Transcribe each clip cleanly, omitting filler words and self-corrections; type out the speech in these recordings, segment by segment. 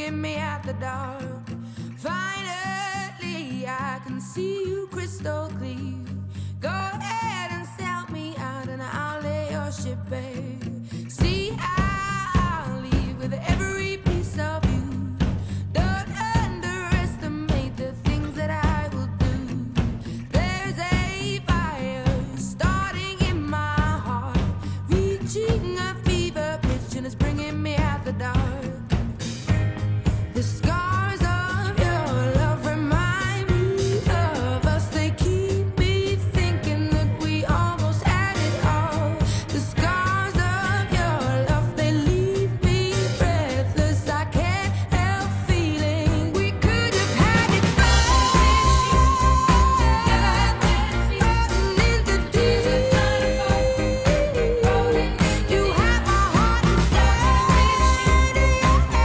bringing me out the dark. Finally, I can see you crystal clear. Go ahead and sell me out, and I'll lay your ship bare. See, I'll leave with every piece of you. Don't underestimate the things that I will do. There's a fire starting in my heart, reaching a fever pitch, and it's bringing me out the dark. The scars of your love remind me of us. They keep me thinking that we almost had it all. The scars of your love, they leave me breathless. I can't help feeling we could have had it rotten into tears. You have my heart inside,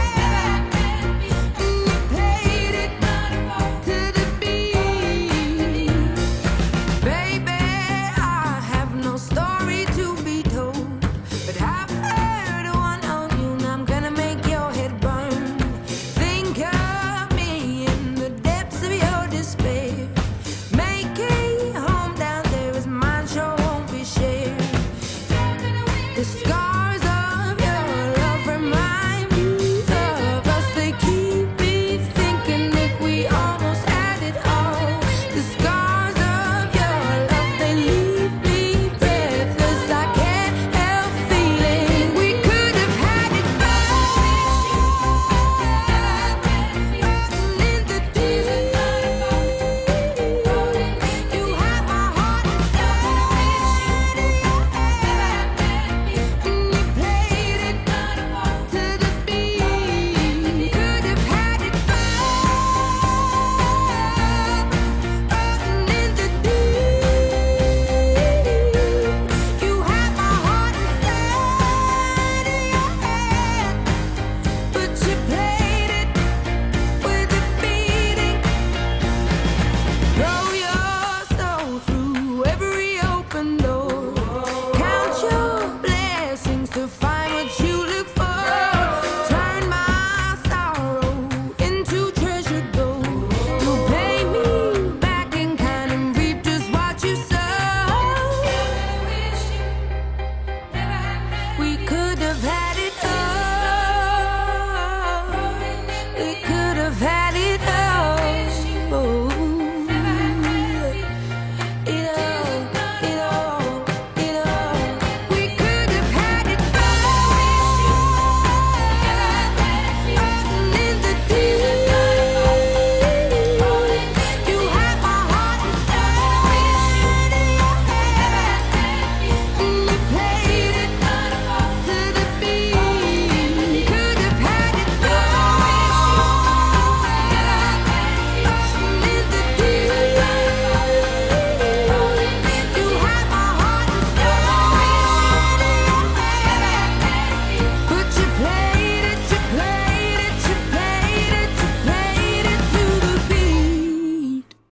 and you paid it to the beat. Baby, I have no story to be told, but I've heard one on you, and I'm gonna make your head burn. Think of me in the depths of your despair. Make a home down there, as mine sure won't be shared. The